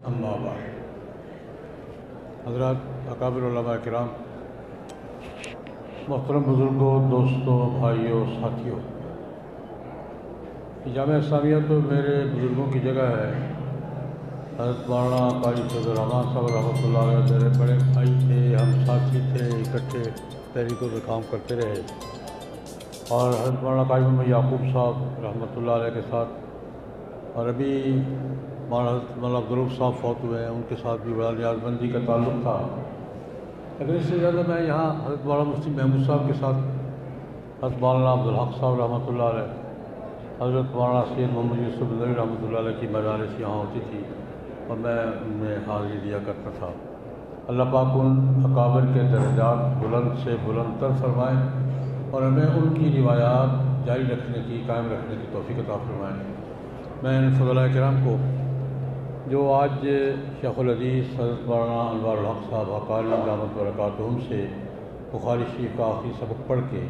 اما بعد، حضرات اکابر علماء کرام، محترم بزرگوں، دوستوں، بھائیوں، ساتھیوں، جامعہ اسلامیہ تو میرے بزرگوں کی جگہ ہے۔ حضرت مولانا قاری فیض الرحمن صاحب رحمۃ اللہ علیہ میرے بڑے بھائی تھے، ہم ساتھی تھے، اکٹھے تحریکوں میں کام کرتے رہے، اور حضرت مولانا قاری محمد یعقوب صاحب رحمۃ اللہ علیہ کے ساتھ، اور ابھی حضرت مولانا عبدالرؤف صاحب فوت ہوئے ہیں، ان کے ساتھ بھی بڑا نیاز مندی کا تعلق تھا۔ لیکن اس سے زیادہ میں یہاں حضرت مولانا مفتی محمود صاحب کے ساتھ، حضرت مولانا عبدالحق صاحب رحمۃ اللہ علیہ، حضرت مولانا سید محمد یوسف نظری رحمۃ اللہ علیہ کی مجالس یہاں ہوتی تھی اور میں ان میں حاضری دیا کرتا تھا۔ اللہ پاک ان اکابر کے درجات بلند سے بلند تر فرمائیں اور ہمیں ان کی روایات جاری رکھنے کی، قائم رکھنے کی توفیق عطا فرمائیں۔ میں ان فضلاء کرام کو جو آج شیخ الحدیث حضرت مولانا انوار الحق صاحب حقانی دامت برکاتہم سے بخاری شریف کا آخری سبق پڑھ کے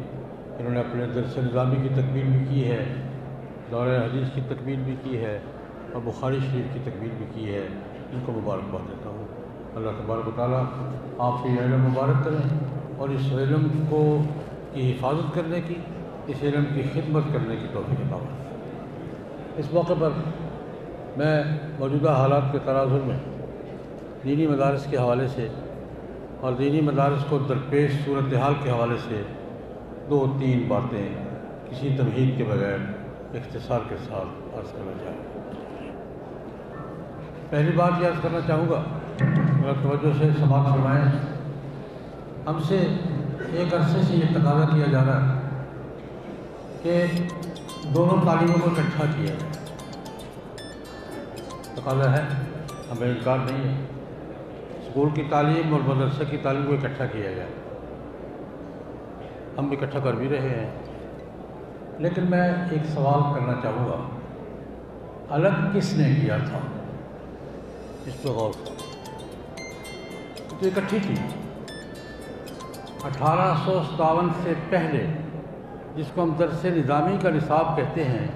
انہوں نے اپنے درس نظامی کی تکمیل بھی کی ہے، دورہ حدیث کی تکمیل بھی کی ہے، اور بخاری شریف کی تکمیل بھی کی ہے، ان کو مبارکباد دیتا ہوں۔ اللہ تبارک و تعالیٰ آپ سے یہ علم مبارک کریں اور اس علم کی حفاظت کرنے کی، اس علم کی خدمت کرنے کی توفیق عطا فرمائیں۔ اس موقع پر میں موجودہ حالات کے تناظر میں دینی مدارس کے حوالے سے اور دینی مدارس کو درپیش صورتحال کے حوالے سے 2-3 باتیں کسی تمہید کے بغیر اختصار کے ساتھ عرض کرنا چاہوں گا۔ پہلی بات یہ عرض کرنا چاہوں گا، میرا توجہ سے سماعت فرمائیں، ہم سے ایک عرصے سے یہ تقاضا کیا جا رہا ہے کہ دونوں تعلیموں کو اکٹھا کیا جائے۔ تقاضا ہے، ہمیں انکار نہیں ہے، اسکول کی تعلیم اور مدرسہ کی تعلیم کو اکٹھا کیا جائے، ہم اکٹھا کر بھی رہے ہیں۔ لیکن میں ایک سوال کرنا چاہوں گا، الگ کس نے کیا تھا؟ اس پہ غور کریں۔ تو اکٹھی تھی 1857 سے پہلے، جس کو ہم درس نظامی کا نصاب کہتے ہیں،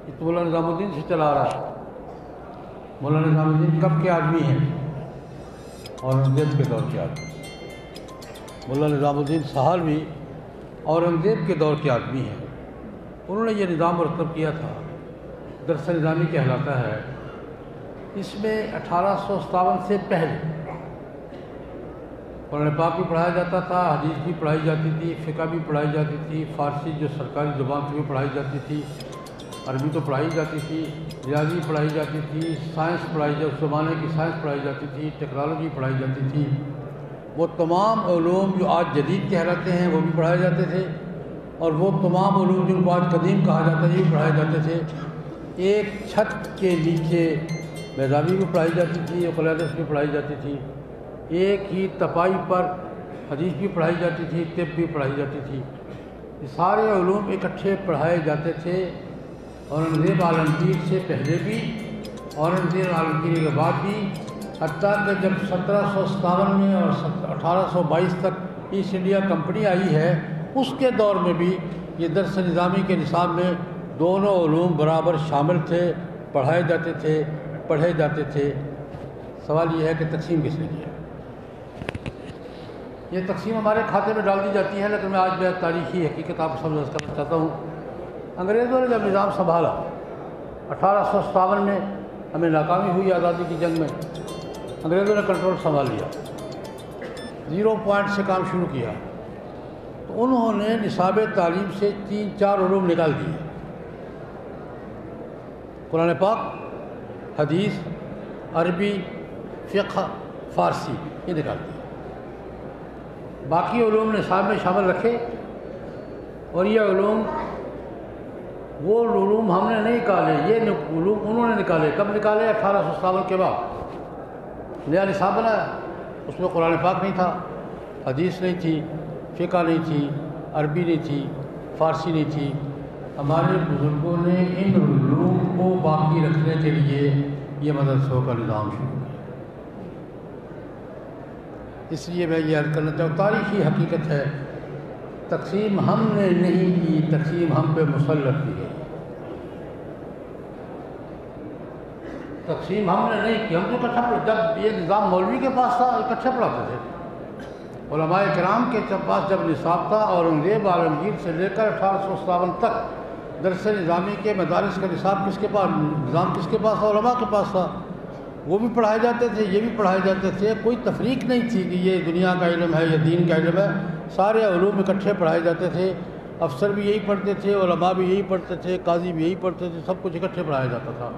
یہ مولانا نظام الدین سے چلا رہا ہے۔ مولانا نظام الدین کب کے آدمی ہیں؟ اورنگزیب کے دور کے آدمی۔ مولانا نظام الدین سہال بھی اورنگزیب کے دور کے آدمی ہیں۔ انہوں نے یہ نظام مرتب کیا تھا، درس نظامی کہلاتا ہے۔ اس میں 1857 سے پہلے قرآن پاک بھی پڑھایا جاتا تھا، حدیث بھی پڑھائی جاتی تھی، فقہ بھی پڑھائی جاتی تھی، فارسی جو سرکاری زبان سے بھی پڑھائی جاتی تھی، عربی تو پڑھائی جاتی تھی، ریاضی پڑھائی جاتی تھی، سائنس پڑھائی جاتی، اس زمانے کی سائنس پڑھائی جاتی تھی، ٹیکنالوجی پڑھائی جاتی تھی۔ وہ تمام علوم جو آج جدید کہلاتے ہیں وہ بھی پڑھائے جاتے تھے، اور وہ تمام علوم جن کو آج قدیم کہا جاتا ہے یہ بھی پڑھائے جاتے تھے۔ ایک چھت کے نیچے بیضاوی بھی پڑھائی جاتی تھی، قلادس بھی پڑھائی جاتی تھی، ایک ہی تپائی پر حدیث بھی پڑھائی جاتی تھی، طب بھی پڑھائی جاتی تھی۔ یہ سارے علوم اکٹھے پڑھائے جاتے تھے، اورنگزیب عالمگیر سے پہلے بھی، اورنگزیب عالمگیر کے بعد بھی، حتیٰ کہ جب 1757 میں اور 1822 تک ایسٹ انڈیا کمپنی آئی ہے، اس کے دور میں بھی یہ درس نظامی کے نصاب میں دونوں علوم برابر شامل تھے، پڑھائے جاتے تھے، پڑھے جاتے تھے۔ سوال یہ ہے کہ تقسیم کس نے کیا؟ یہ تقسیم ہمارے کھاتے میں ڈال دی جاتی ہے، لیکن میں آج میں تاریخی حقیقت آپ کو سمجھ کرنا چاہتا ہوں۔ انگریزوں نے جب نظام سنبھالا 1857 میں، ہمیں ناکامی ہوئی آزادی کی جنگ میں، انگریزوں نے کنٹرول سنبھال لیا، 0 پوائنٹ سے کام شروع کیا، تو انہوں نے نصاب تعلیم سے 3-4 علوم نکال دیے، قرآن پاک، حدیث، عربی، فقہ، فارسی، یہ نکال دیے۔ باقی علوم نصاب میں شامل رکھے، اور یہ علوم وہ علوم ہم نے نہیں نکالے، یہ علوم انہوں نے نکالے۔ کب نکالے؟ 1857 کے بعد نیا نصاب بنایا، اس میں قرآن پاک نہیں تھا، حدیث نہیں تھی، فقہ نہیں تھی، عربی نہیں تھی، فارسی نہیں تھی۔ ہمارے بزرگوں نے ان علوم کو باقی رکھنے کے لیے یہ مدرسوں کا نظام شروع کیا۔ اس لیے میں یہ عرض کرنا چاہوں، تاریخی حقیقت ہے، تقسیم ہم نے نہیں کی، تقسیم ہم پہ مسلط کی گئی۔ تقسیم ہم نے نہیں کی، ہم تو اکٹھا جب یہ نظام مولوی کے پاس تھا اکٹھے پڑھاتے تھے، علماء کرام کے پاس جب نصاب تھا، اورنگزیب عالمگیر سے لے کر 1857 تک درس نظامی کے مدارس کا نصاب کس کے پاس، نظام کس کے پاس تھا؟ علماء کے پاس تھا، وہ بھی پڑھائے جاتے تھے، یہ بھی پڑھائے جاتے تھے، کوئی تفریق نہیں تھی کہ یہ دنیا کا علم ہے یا دین کا علم ہے، سارے علوم اکٹھے پڑھائے جاتے تھے، افسر بھی یہی پڑھتے تھے، علماء بھی یہی پڑھتے تھے، قاضی بھی یہی پڑھتے تھے، سب کچھ اکٹھے پڑھایا جاتا تھا۔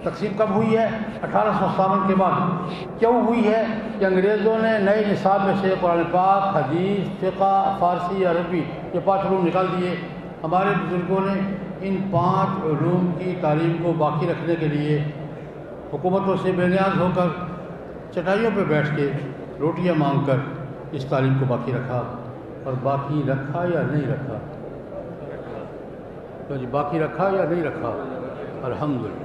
تقسیم کب ہوئی ہے؟ 1857 کے بعد۔ کیوں ہوئی ہے؟ کہ انگریزوں نے نئے نصاب میں سے قرآن پاک، حدیث، فقہ، فارسی، عربی یہ 5 علوم نکال دیے۔ ہمارے بزرگوں نے ان 5 علوم کی تعلیم کو باقی رکھنے کے لیے حکومتوں سے بے نیاز ہو کر چٹائیوں پہ بیٹھ کے روٹیاں مانگ کر اس تعلیم کو باقی رکھا۔ اور باقی رکھا یا نہیں رکھا؟ تو جی باقی رکھا یا نہیں رکھا؟ الحمدللہ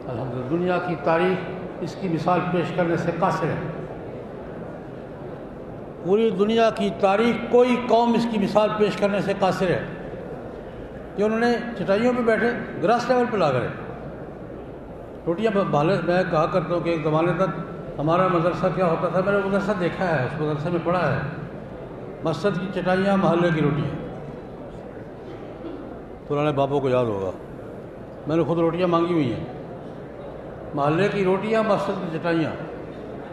الحمدللہ۔ دنیا کی تاریخ اس کی مثال پیش کرنے سے قاصر ہے۔ پوری دنیا کی تاریخ کوئی قوم اس کی مثال پیش کرنے سے قاصر ہے کہ انہوں نے چٹائیوں پہ بیٹھے گراس لیول پہ لا کر روٹیاں بھالے۔ میں کہا کرتا ہوں کہ ایک زمانے تک ہمارا مدرسہ کیا ہوتا تھا، میں نے مدرسہ دیکھا ہے، اس مدرسے میں پڑھا ہے، مسجد کی چٹائیاں، محلے کی روٹیاں۔ پرانے بابوں کو یاد ہوگا، میں نے خود روٹیاں مانگی ہوئی ہیں، محلے کی روٹیاں، مسجد کی چٹائیاں۔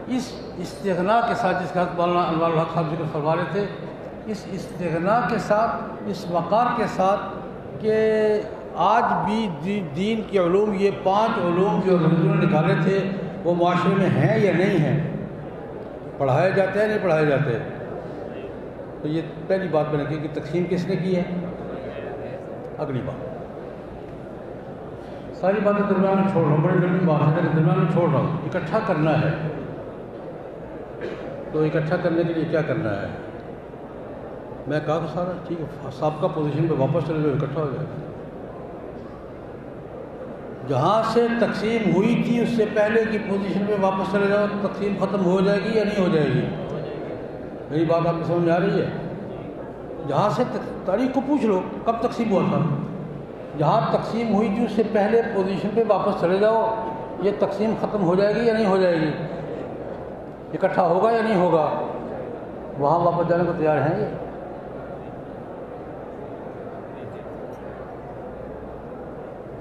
اس استغنا کے ساتھ، جس کا مولانا انوار الحق صاحب ذکر فرما رہے تھے، اس استغنا کے ساتھ، اس وقار کے ساتھ کہ آج بھی دین کے علوم، یہ 5 علوم جو انگریزوں نے نکالے تھے وہ معاشرے میں ہیں یا نہیں ہیں، پڑھائے جاتے ہیں نہیں پڑھائے جاتے۔ تو یہ پہلی بات میں نے کی کہ تقسیم کس نے کی ہے۔ اگلی بات، ساری باتیں درمیان میں چھوڑ رہا ہوں، بڑی لمبی بات ہے لیکن درمیان میں چھوڑ رہا ہوں۔ اکٹھا کرنا ہے تو اکٹھا کرنے کے لیے کیا کرنا ہے؟ میں کہا کہ سارا ٹھیک ہے، سابقہ پوزیشن پہ واپس چلے جاؤ، اکٹھا ہو جائے گا۔ جہاں سے تقسیم ہوئی تھی اس سے پہلے کی پوزیشن پہ واپس چلے جاؤ، تقسیم ختم ہو جائے گی یا نہیں ہو جائے گی؟ میری بات آپ کو سمجھ میں آ رہی ہے؟ جہاں سے تاریخ کو پوچھ لو کب تقسیم ہوا تھا، جہاں تقسیم ہوئی تھی اس سے پہلے پوزیشن پہ واپس چلے جاؤ، یہ تقسیم ختم ہو جائے گی یا نہیں ہو جائے گی؟ اکٹھا ہوگا یا نہیں ہوگا؟ وہاں واپس جانے کو تیار ہیں یہ؟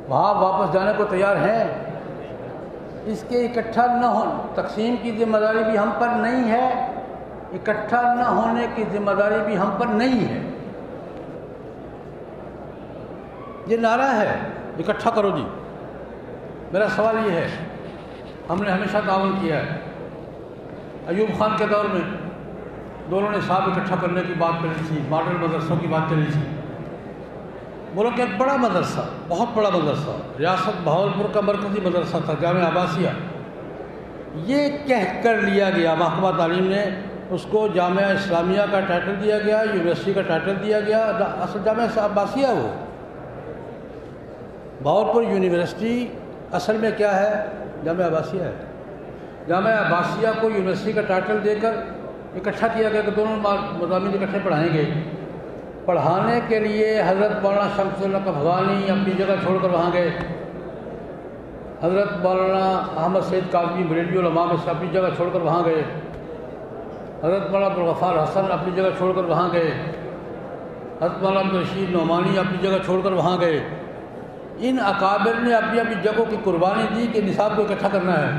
وہاں واپس جانے کو تیار ہیں؟ اس کے اکٹھا نہ ہو، تقسیم کی ذمہ داری بھی ہم پر نہیں ہے، اکٹھا نہ ہونے کی ذمہ داری بھی ہم پر نہیں ہے۔ یہ نعرہ ہے اکٹھا کرو جی، میرا سوال یہ ہے، ہم نے ہمیشہ تعاون کیا ہے۔ ایوب خان کے دور میں دونوں نے صاحب اکٹھا کرنے کی بات کری تھی، ماڈل مدرسوں کی بات چلی تھی۔ ملک ایک بڑا مدرسہ، بہت بڑا مدرسہ، ریاست بہاولپور کا مرکزی مدرسہ تھا، جامعہ عباسیہ۔ یہ کہہ کر لیا گیا، محکمہ تعلیم نے اس کو جامعہ اسلامیہ کا ٹائٹل دیا گیا، یونیورسٹی کا ٹائٹل دیا گیا، اصل جامعہ عباسیہ ہے وہ۔ بہاولپور یونیورسٹی اصل میں کیا ہے؟ جامعہ عباسیہ ہے۔ جامعہ عباسیہ کو یونیورسٹی کا ٹائٹل دے کر اکٹھا کیا گیا کہ دونوں مضامین اکٹھے پڑھائیں گے۔ پڑھانے کے لیے حضرت مولانا شمس اللہ افغانی اپنی جگہ چھوڑ کر وہاں گئے، حضرت مولانا احمد سید کاظمی بریلوی علماء میں سے اپنی جگہ چھوڑ کر وہاں گئے، حضرت مولانا عبدالغفار حسن اپنی جگہ چھوڑ کر وہاں گئے، حضرت مولانا عبدالرشید نعمانی اپنی جگہ چھوڑ کر وہاں گئے۔ ان اکابر نے اپنی اپنی جگہوں کی قربانی دی کہ نصاب کو اکٹھا کرنا ہے۔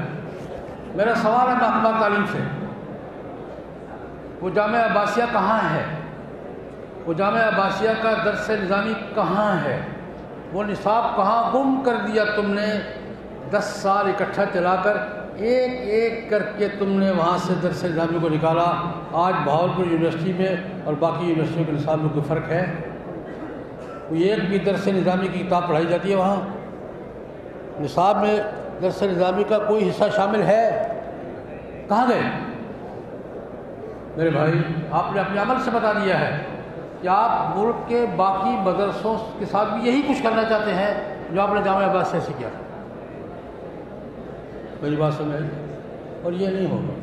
میرا سوال ہے محکمہ تعلیم سے، وہ جامعہ عباسیہ کہاں ہے؟ وہ جامعہ عباسیہ کا درس نظامی کہاں ہے؟ وہ نصاب کہاں گم کر دیا تم نے؟ 10 سال اکٹھا چلا کر ایک ایک کر کے تم نے وہاں سے درس نظامی کو نکالا۔ آج بہاولپور یونیورسٹی میں اور باقی یونیورسٹیوں کے نصاب میں کوئی فرق ہے؟ کوئی ایک بھی درس نظامی کی کتاب پڑھائی جاتی ہے وہاں؟ نصاب میں درس نظامی کا کوئی حصہ شامل ہے؟ کہاں گئے؟ میرے بھائی، آپ نے اپنے عمل سے بتا دیا ہے کہ آپ ملک کے باقی مدرسوں کے ساتھ بھی یہی کچھ کرنا چاہتے ہیں جو آپ نے جامعہ عباسیہ سے کیا۔ میری بات سمجھ آئی؟ اور یہ نہیں ہوگا،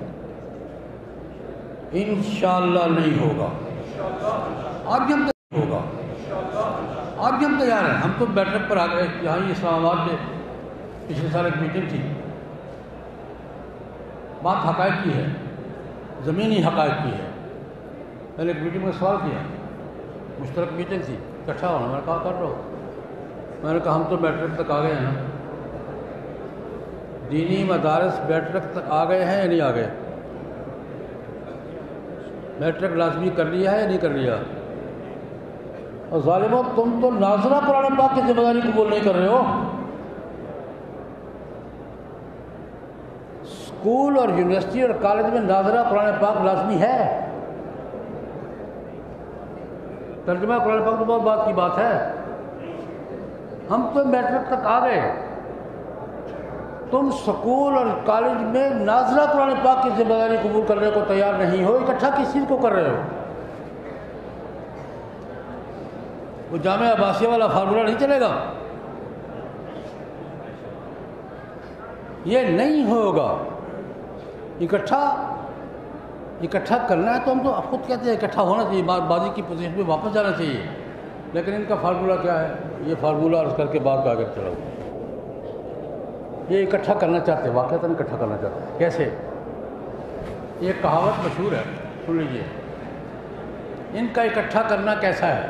انشاءاللہ نہیں ہوگا۔ آج بھی ہم ہوگا، آج بھی ہم تیار ہیں۔ ہم تو بیٹھک پر آ گئے، یہاں اسلام آباد میں پچھلے سال ایک میٹنگ تھی، بات حقائق کی ہے، زمینی حقائق کی ہے۔ میں نے ایک میٹنگ میں سوال کیا، مشترک میٹنگ تھی، اکٹھا ہونا، میں نے کہا کر رہا ہوں۔ میں نے کہا ہم تو میٹرک تک آ گئے ہیں نا، دینی مدارس میٹرک تک آ گئے ہیں یا نہیں آ گئے؟ میٹرک لازمی کر لیا ہے یا نہیں کر لیا؟ اور ظالموں، تم تو ناظرہ قرآن پاک کی ذمہ داری قبول نہیں کر رہے ہو۔ اسکول اور یونیورسٹی اور کالج میں ناظرہ قرآن پاک لازمی ہے، ترجمہ قرآن پاک تو بہت بات کی بات ہے۔ ہم تو میٹرک تک آ گئے، تم سکول اور کالج میں ناظرہ قرآن پاک کی ذمہ داری قبول کرنے کو تیار نہیں ہو، اکٹھا کس چیز کو کر رہے ہو؟ وہ جامعہ عباسیہ والا فارمولہ نہیں چلے گا، یہ نہیں ہوگا۔ اکٹھا کرنا ہے تو ہم تو خود کہتے ہیں اکٹھا ہونا چاہیے، بازی کی پوزیشن میں واپس جانا چاہیے، لیکن ان کا فارمولہ کیا ہے؟ یہ فارمولہ عرض کر کے بات آگے چلاؤ۔ یہ اکٹھا کرنا چاہتے ہیں، واقعتاً اکٹھا کرنا چاہتے ہیں۔ کیسے؟ یہ کہاوت مشہور ہے، سن لیجیے۔ ان کا اکٹھا کرنا کیسا ہے؟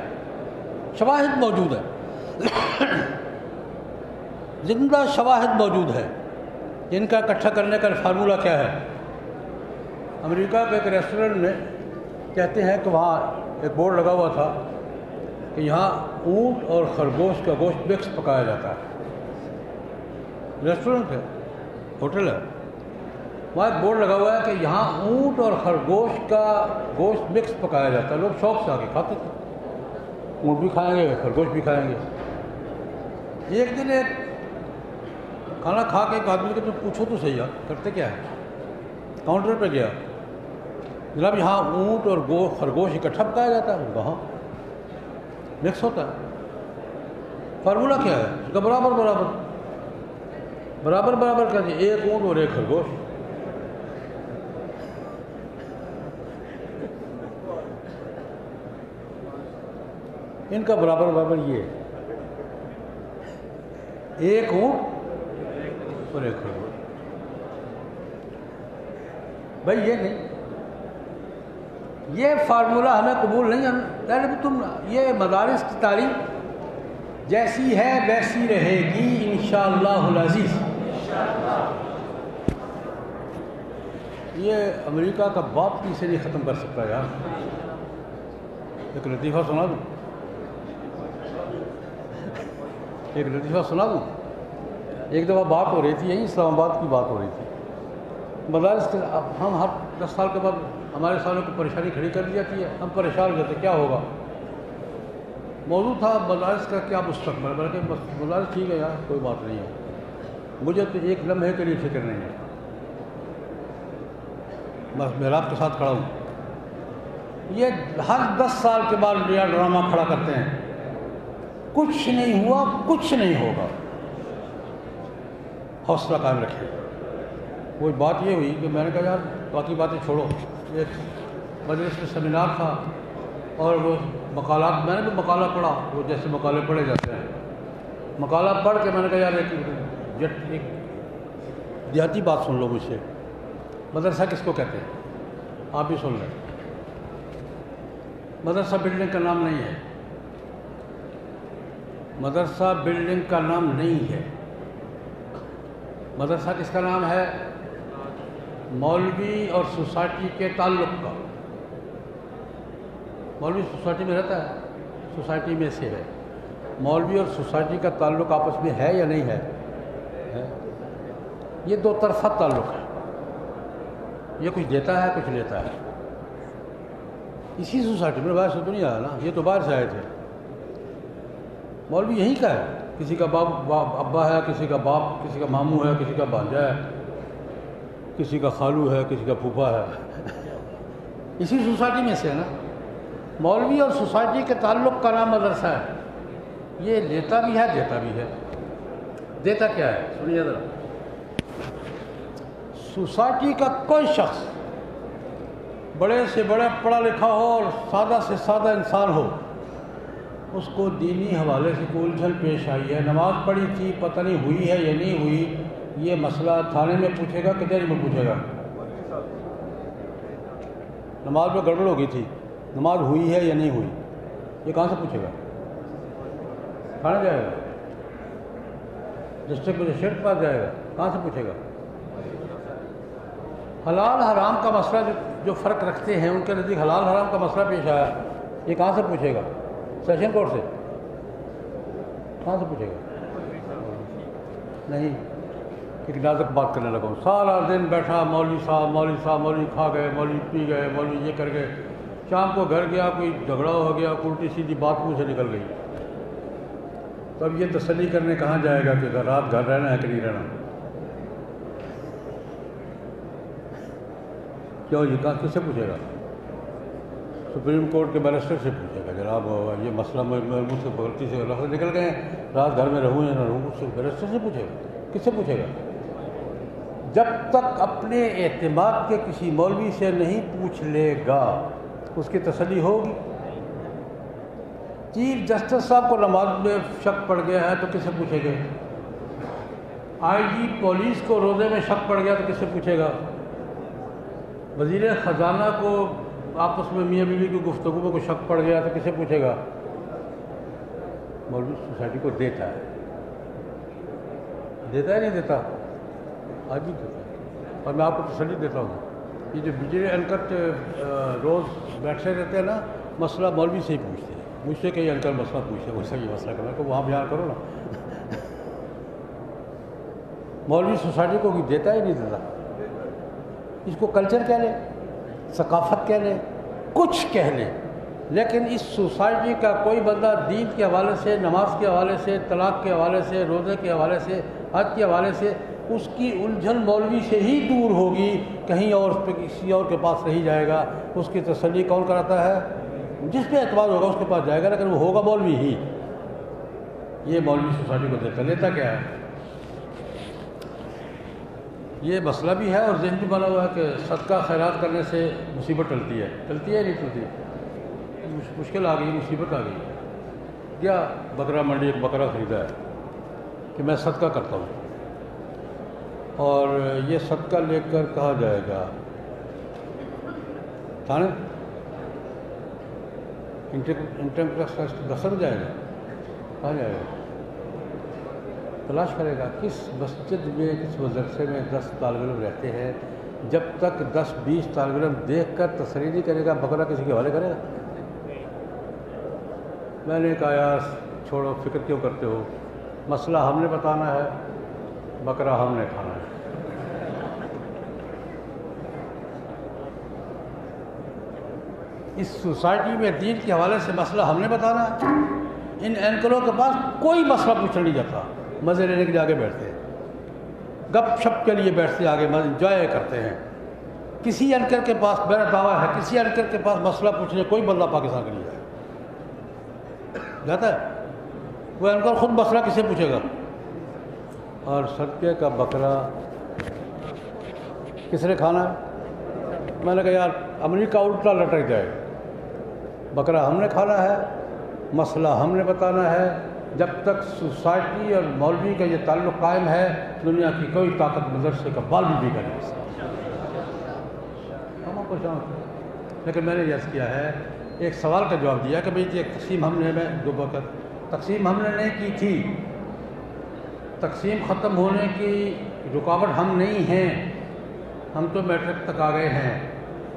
شواہد موجود ہے، زندہ شواہد موجود ہے۔ ان کا اکٹھا کرنے کا فارمولہ کیا ہے؟ امریکہ کے ایک ریسٹورنٹ میں کہتے ہیں کہ وہاں ایک بورڈ لگا ہوا تھا کہ یہاں اونٹ اور خرگوش کا گوشت مکس پکایا جاتا ہے۔ ریسٹورنٹ ہے، ہوٹل ہے، وہاں ایک بورڈ لگا ہوا ہے کہ یہاں اونٹ اور خرگوش کا گوشت مکس پکایا جاتا ہے۔ لوگ شوق سے آ کے کھاتے تھے، اونٹ بھی کھائیں گے، خرگوش بھی کھائیں گے۔ ایک دن ایک کھانا کھا کے ایک آدمی کو تو پوچھو تو صحیح، کرتے کیا ہے؟ کاؤنٹر پہ گیا، جناب یہاں اونٹ اور خرگوش اکٹھا پکایا جاتا ہے؟ وہاں مکس ہوتا ہے۔ فارمولہ کیا ہے اس کا؟ برابر برابر برابر برابر کیا جی، ایک اونٹ اور ایک خرگوش۔ ان کا برابر برابر یہ ہے، ایک اونٹ اور ایک خرگوش۔ بھائی یہ نہیں، یہ فارمولہ ہمیں قبول نہیں ہے۔ تم یہ مدارس کی تعلیم جیسی ہے ویسی رہے گی انشاءاللہ العزیز۔ یہ امریکہ کا باپ بھی اسے نہیں ختم کر سکتا یار۔ ایک لطیفہ سنا دوں، ایک دفعہ بات ہو رہی تھی، یہیں اسلام آباد کی بات ہو رہی تھی، مدارس کے ہم ہر 10 سال کے بعد ہمارے سامنے کو پریشانی کھڑی کر دی جاتی ہے، ہم پریشان ہو جاتے ہیں کیا ہوگا۔ موضوع تھا مدارس کا کیا مستقبل، بلکہ مدارس ٹھیک ہے یار، کوئی بات نہیں ہے، مجھے تو ایک لمحے کے لیے فکر نہیں ہے، بس محراب کے ساتھ کھڑا ہوں۔ یہ ہر 10 سال کے بعد نیا ڈرامہ کھڑا کرتے ہیں، کچھ نہیں ہوا، کچھ نہیں ہوگا، حوصلہ قائم رکھیں۔ کوئی بات یہ ہوئی کہ میں نے کہا یار باقی باتیں چھوڑو، ایک مجلس میں سیمینار تھا اور وہ مقالات، میں نے بھی مقالہ پڑھا، وہ جیسے مقالے پڑھے جاتے ہیں، مقالہ پڑھ کے میں نے کہا یار ایک دیہاتی بات سن لو مجھ سے، مدرسہ کس کو کہتے ہیں؟ آپ بھی سن لیں۔ مدرسہ بلڈنگ کا نام نہیں ہے، مدرسہ بلڈنگ کا نام نہیں ہے، مدرسہ کس کا نام ہے؟ مولوی اور سوسائٹی کے تعلق کا۔ مولوی سوسائٹی میں رہتا ہے، سوسائٹی میں سے ہے، مولوی اور سوسائٹی کا تعلق آپس میں ہے یا نہیں ہے؟ یہ دو طرفہ تعلق ہے، یہ کچھ دیتا ہے کچھ لیتا ہے۔ اسی سوسائٹی میں، باہر سے تو نہیں آیا نا، یہ تو باہر سے آئے تھے۔ مولوی یہیں کا ہے، کسی کا باپ ابا ہے، کسی کا باپ، کسی کا ماموں ہے، کسی کا بھانجا ہے، کسی کا خالو ہے، کسی کا پھوپھا ہے، اسی سوسائٹی میں سے ہے نا۔ مولوی اور سوسائٹی کے تعلق کا نام مدرسہ ہے۔ یہ لیتا بھی ہے دیتا بھی ہے۔ دیتا کیا ہے سنیے ذرا، سوسائٹی کا کوئی شخص بڑے سے بڑا پڑھا لکھا ہو اور سادہ سے سادہ انسان ہو، اس کو دینی حوالے سے کوئی الجھن پیش آئی ہے، نماز پڑھی تھی پتہ نہیں ہوئی ہے یا نہیں ہوئی، یہ مسئلہ تھانے میں پوچھے گا کچہری میں پوچھے گا؟ نماز میں گڑبڑ ہو گئی تھی، نماز ہوئی ہے یا نہیں ہوئی، یہ کہاں سے پوچھے گا؟ کھانا جائے گا؟ ڈسٹرکٹ مجسٹریٹ پاس جائے گا؟ کہاں سے پوچھے گا؟ حلال حرام کا مسئلہ جو فرق رکھتے ہیں ان کے نزدیک حلال حرام کا مسئلہ پیش آیا، یہ کہاں سے پوچھے گا؟ سیشن کورٹ سے؟ کہاں سے پوچھے گا؟ نہیں، ایک نازک بات کرنے لگا ہوں، سارا دن بیٹھا مولوی صاحب مولوی کھا گئے، مولوی پی گئے، مولوی یہ کر گئے، شام کو گھر گیا کوئی جھگڑا ہو گیا، الٹی سیدھی بات منہ سے نکل گئی، تو اب یہ تسلی کرنے کہاں جائے گا کہ رات گھر رہنا ہے کہ نہیں رہنا؟ کیوں یہ کہاں کس سے پوچھے گا؟ سپریم کورٹ کے بیرسٹر سے پوچھے گا، جناب یہ مسئلہ مجھ سے غلطی سے لفظ نکل گئے ہیں، رات گھر میں رہوں یا نہ رہوں، اس سے بیرسٹر سے پوچھے گا، کس سے پوچھے گا؟ جب تک اپنے اعتماد کے کسی مولوی سے نہیں پوچھ لے گا اس کی تسلی ہوگی؟ چیف جسٹس صاحب کو نماز میں شک پڑ گیا ہے تو کس سے پوچھے گا؟ آئی جی پولیس کو روزے میں شک پڑ گیا تو کس سے پوچھے گا؟ وزیر خزانہ کو آپس میں میاں بیوی کی گفتگو میں کوئی شک پڑ گیا تو کس سے پوچھے گا؟ مولوی سوسائٹی کو دیتا ہے نہیں دیتا؟ آج بھی دیتا ہے، اور میں آپ کو تسلی دیتا ہوں، یہ جو بجلی اینکر روز بیٹھتے رہتے ہیں نا، مسئلہ مولوی سے ہی پوچھتے ہیں، مجھ سے کئی اینکر مسئلہ پوچھتے ہیں، ویسا یہ مسئلہ کرنا کہ وہاں بیان کرو نا۔ مولوی سوسائٹی کو دیتا ہی نہیں دیتا، اس کو کلچر کہہ لیں، ثقافت کہہ لیں، کچھ کہہ لیں، لیکن اس سوسائٹی کا کوئی بندہ دین کے حوالے سے، نماز کے حوالے سے، طلاق کے حوالے سے، روزے کے حوالے سے، حج کے حوالے سے، اس کی الجھن مولوی سے ہی دور ہوگی، کہیں اور پہ کسی اور کے پاس نہیں جائے گا۔ اس کی تسلی کون کراتا ہے؟ جس پہ اعتماد ہوگا اس کے پاس جائے گا، لیکن وہ ہوگا مولوی ہی۔ یہ مولوی سوسائٹی کو لیتا کیا ہے؟ یہ مسئلہ بھی ہے اور ذہن بھی بنا ہوا ہے کہ صدقہ خیرات کرنے سے مصیبت ٹلتی ہے نہیں ٹلتی؟ مشکل آ گئی، مصیبت آ گئی، کیا بکرا منڈی ایک بکرا خریدا ہے کہ میں صدقہ کرتا ہوں، اور یہ صدقہ لے کر کہا جائے گا تھانے انٹرپریس دفتر جائے گا، کہاں جائے گا؟ تلاش کرے گا کس مسجد میں، کس مدرسے میں 10 طالب علم رہتے ہیں، جب تک 10-20 طالب علم دیکھ کر تسلی نہیں کرے گا، بکرا کسی کے حوالے کرے گا؟ میں نے کہا یار چھوڑو، فکر کیوں کرتے ہو، مسئلہ ہم نے بتانا ہے، بکرا ہم نے کھانا ہے۔ اس سوسائٹی میں دین کے حوالے سے مسئلہ ہم نے بتانا ہے۔ ان اینکروں کے پاس کوئی مسئلہ پوچھنا نہیں جاتا، مزے لینے کے لیے آگے بیٹھتے ہیں، گپ شپ کے لیے بیٹھتے ہیں، آگے انجوائے کرتے ہیں۔ کسی اینکر کے پاس، میرا دعویٰ ہے کسی اینکر کے پاس مسئلہ پوچھنے کوئی بندہ پاکستان کا نہیں جاتا ہے، وہ اینکر خود مسئلہ کسے پوچھے گا؟ اور صدقے کا بکرا کس نے کھانا ہے؟ میں نے کہا یار امریکہ الٹا لٹک جائے، بکرا ہم نے کھانا ہے، مسئلہ ہم نے بتانا ہے۔ جب تک سوسائٹی اور مولوی کا یہ تعلق قائم ہے، دنیا کی کوئی طاقت مدرسے کا بال بھی کر نہیں سکتی۔ ہم کو لیکن میں نے یہ کیا ہے، ایک سوال کا جواب دیا کہ بھئی یہ تقسیم ہم نے تقسیم ہم نے نہیں کی تھی، تقسیم ختم ہونے کی رکاوٹ ہم نہیں ہیں، ہم تو میٹرک تک آ گئے ہیں۔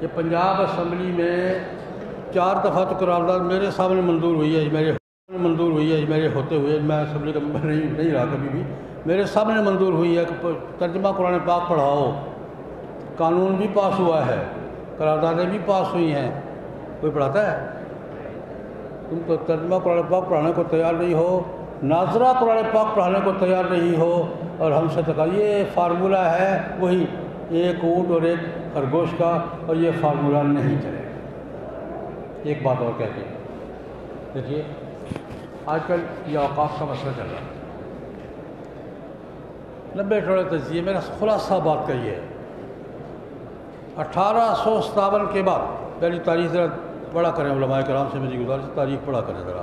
یہ پنجاب اسمبلی میں 4 دفعہ تو قرارداد میرے سامنے منظور ہوئی ہے، میرے ہوتے ہوئے، میں اسمبلی کا ممبر نہیں رہا کبھی بھی، میرے سامنے منظور ہوئی ہے کہ ترجمہ قرآن پاک پڑھاؤ، قانون بھی پاس ہوا ہے، قراردادیں بھی پاس ہوئی ہیں، کوئی پڑھاتا ہے؟ تم تو ترجمہ قرآن پاک پڑھانے کو تیار نہیں ہو، ناظرہ قرآن پاک پڑھانے کو تیار نہیں ہو، اور ہم سے تک یہ فارمولہ ہے وہی ایک اونٹ اور ایک خرگوش کا، اور یہ فارمولہ نہیں چلے گا۔ ایک بات اور کہتے ہیں، دیکھیے آج کل یہ اوقاف کا مسئلہ چل رہا ہے، لمبے ٹوڑے تجزیے، میرا خلاصہ بات کا یہ ہے، 1857 کے بعد پہلی تاریخ ذرا پڑھا کریں، علماء کرام سے میری گزارش، تاریخ پڑھا کریں ذرا،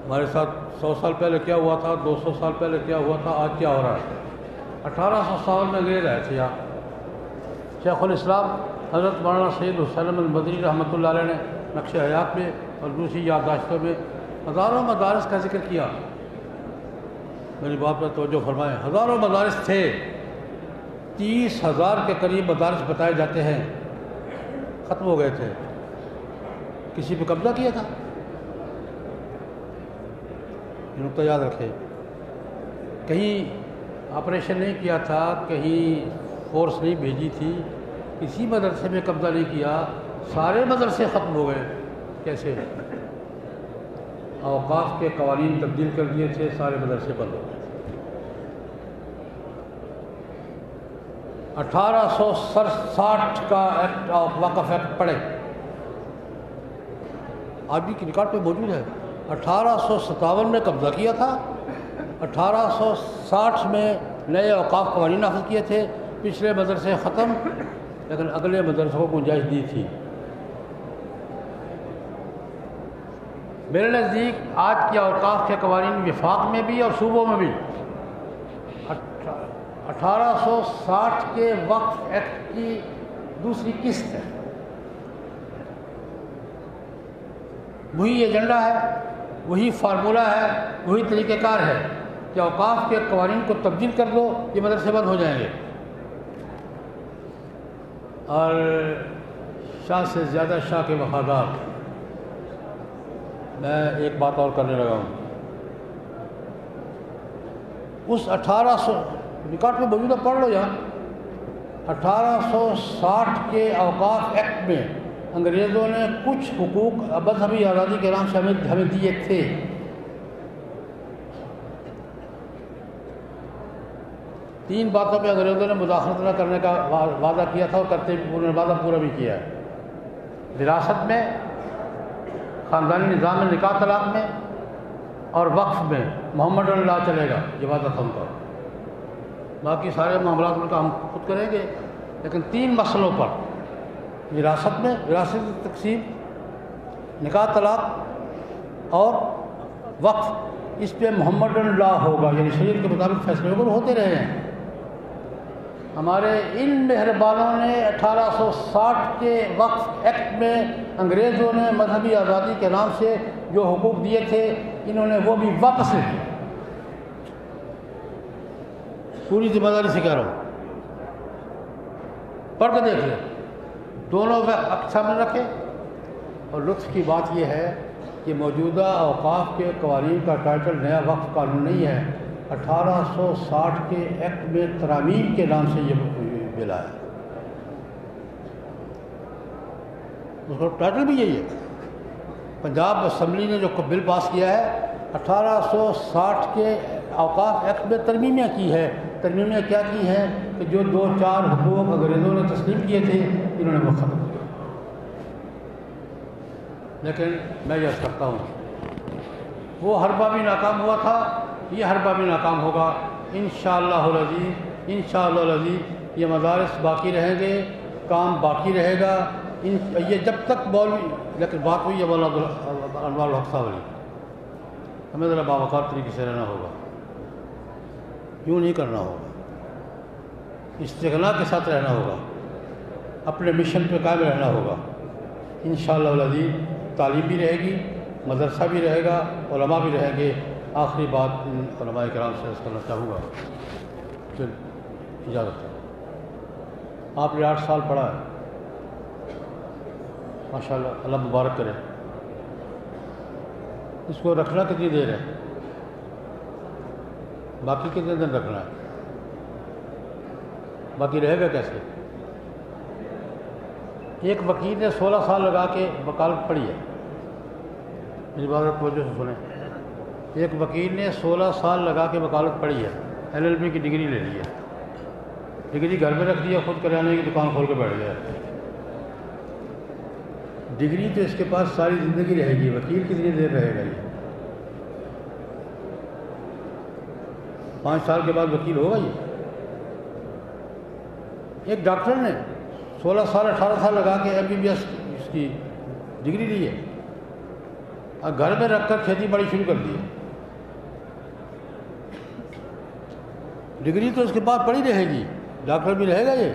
ہمارے ساتھ 100 سال پہلے کیا ہوا تھا، 200 سال پہلے کیا ہوا تھا، آج کیا ہو رہا ہے۔ 1857 میں انگریز آئے تھے یہاں، شیخ الاسلام حضرت مولانا سید حسین احمد مدنی رحمۃ اللہ علیہ نے نقش حیات میں اور دوسری یادداشتوں میں ہزاروں مدارس کا ذکر کیا. میری بات پر توجہ فرمائیں. ہزاروں مدارس تھے، 30,000 کے قریب مدارس بتائے جاتے ہیں ختم ہو گئے تھے. کسی پہ قبضہ کیا تھا؟ یہ نقطہ یاد رکھے. کہیں آپریشن نہیں کیا تھا، کہیں فورس نہیں بھیجی تھی، کسی مدرسے میں قبضہ نہیں کیا، سارے مدرسے ختم ہو گئے. کیسے؟ اوقاف کے قوانین تبدیل کر دیے تھے، سارے مدرسے بند ہو گئے. 1867 کا ایکٹ آف وقف ایکٹ پڑھے، آج بھی ریکارڈ پہ موجود ہے. 1857 میں قبضہ کیا تھا، 1860 میں نئے اوقاف قوانین نافذ کیے تھے. پچھلے مدرسے ختم، لیکن اگلے مدرسوں کو گنجائش دی تھی. میرے نزدیک آج کے اوقاف کے قوانین وفاق میں بھی اور صوبوں میں بھی 1860 کے وقف ایکٹ کی دوسری قسط ہے. وہی ایجنڈا ہے، وہی فارمولہ ہے، وہی طریقہ کار ہے کہ اوقاف کے قوانین کو تبدیل کر دو، یہ مدرسے بند ہو جائیں گے. اور شاہ سے زیادہ شاہ کے وفادار. میں ایک بات اور کرنے لگا ہوں. اس 1800 ریکارڈ پہ موجودہ پڑھ لو یار. 1860 کے اوقاف ایکٹ میں انگریزوں نے کچھ حقوق مذہبی آزادی کے نام سے ہمیں دیے تھے. تین باتوں پہ انگریزوں نے مداخلت نہ کرنے کا وعدہ کیا تھا، اور کرتے انہوں نے وعدہ پورا بھی کیا ہے. وراثت میں، خاندانی نظام میں، نکاح طلاق میں اور وقف میں محمد اللہ چلے گا، یہ وعدہ تھا ان کا. باقی سارے معاملات ان کا ہم خود کریں گے، لیکن 3 مسئلوں پر، وراثت میں، وراثت کی تقسیم، نکاح طلاق اور وقف، اس پہ محمد اللہ ہوگا، یعنی شریعت کے مطابق فیصلے ہوتے رہے ہیں. ہمارے ان مہربانوں نے 1860 کے وقف ایکٹ میں انگریزوں نے مذہبی آزادی کے نام سے جو حقوق دیے تھے، انہوں نے وہ بھی واپس لے لیے. پوری ذمہ داری سے کہہ رہا ہوں، پڑھ کے دیکھ لیں. دونوں وقت سامنے رکھے. اور لطف کی بات یہ ہے کہ موجودہ اوقاف کے قوانین کا ٹائٹل نیا وقف قانون نہیں ہے، 1860 کے ایکٹ میں ترامیم کے نام سے یہ بل آیا. اس کا ٹائٹل بھی یہی ہے. پنجاب اسمبلی نے جو بل پاس کیا ہے، 1860 کے اوقاف ایکٹ میں ترمیمیاں کی ہے. ترمیمیاں کیا کی ہیں کہ جو 2-4 حقوق انگریزوں نے تسلیم کیے تھے، انہوں نے وہ ختم کیا. لیکن میں یہ کرتا ہوں، وہ حربہ بھی ناکام ہوا تھا، یہ حربہ بھی ناکام ہوگا انشاءاللہ العزیز. انشاءاللہ العزیز یہ مدارس باقی رہیں گے، کام باقی رہے گا. یہ جب تک مولوی، لیکن بات ہوئی ہے مولانا انوار الحق صاحب علی، ہمیں ذرا باوقار طریقے سے رہنا ہوگا، یوں نہیں کرنا ہوگا، استغنا کے ساتھ رہنا ہوگا، اپنے مشن پہ قائم رہنا ہوگا. انشاءاللہ العزیز تعلیم بھی رہے گی، مدرسہ بھی رہے گا، علماء بھی رہیں گے. آخری بات علماء کرام سے عرض کرنا چاہوں گا. پھر اجازت ہے. آپ نے 8 سال پڑھا ہے، ماشاءاللہ، اللہ مبارک کرے. اس کو رکھنا کتنی دیر ہے؟ باقی کتنے دن رکھنا ہے؟ باقی رہے گا کیسے؟ ایک وکیل نے 16 سال لگا کے وکالت پڑھی ہے. میری بات توجہ سے سنیں. ایک وکیل نے 16 سال لگا کے وکالت پڑھی ہے، LLB کی ڈگری لے لی ہے. ڈگری گھر میں رکھ دیا، خود کرانے کی دکان کھول کے بیٹھ گیا. ڈگری تو اس کے پاس ساری زندگی رہے گی، وکیل کتنی دیر رہے گا؟ یہ 5 سال کے بعد وکیل ہوگا. یہ ایک ڈاکٹر نے 16 سال 18 سال لگا کے MBBS اس کی ڈگری لی ہے، اور گھر میں رکھ کر کھیتی باڑی شروع کر دی ہے. ڈگری تو اس کے پاس پڑی رہے گی، ڈاکٹر بھی رہے گا. یہ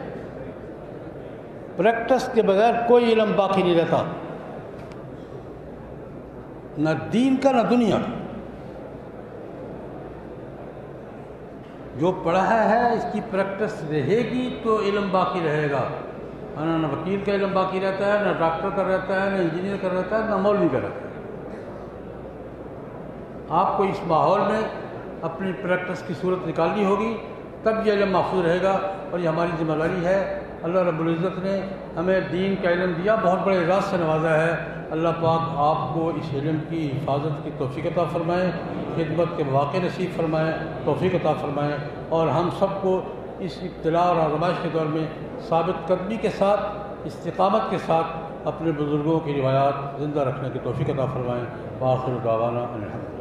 پریکٹس کے بغیر کوئی علم باقی نہیں رہتا، نہ دین کا نہ دنیا کا۔ جو پڑھا ہے اس کی پریکٹس رہے گی تو علم باقی رہے گا، نہ وکیل کا علم باقی رہتا ہے، نہ ڈاکٹر کا رہتا ہے، نہ انجینئر کا رہتا ہے، نہ مولوی کا رہتا ہے۔ آپ کو اس ماحول میں اپنی پریکٹس کی صورت نکالنی ہوگی، تب یہ علم محفوظ رہے گا، اور یہ ہماری ذمہ داری ہے۔ اللہ رب العزت نے ہمیں دین کا علم دیا، بہت بڑے اعزاز سے نوازا ہے۔ اللہ پاک آپ کو اس علم کی حفاظت کی توفیق عطا فرمائے، خدمت کے مواقع نصیب فرمائے، توفیق عطا فرمائے، اور ہم سب کو اس ابتلاء اور آزمائش کے دور میں ثابت قدمی کے ساتھ، استقامت کے ساتھ اپنے بزرگوں کی روایات زندہ رکھنے کی توفیق عطا فرمائیں۔ وآخر دعوانا ان الحمد للہ۔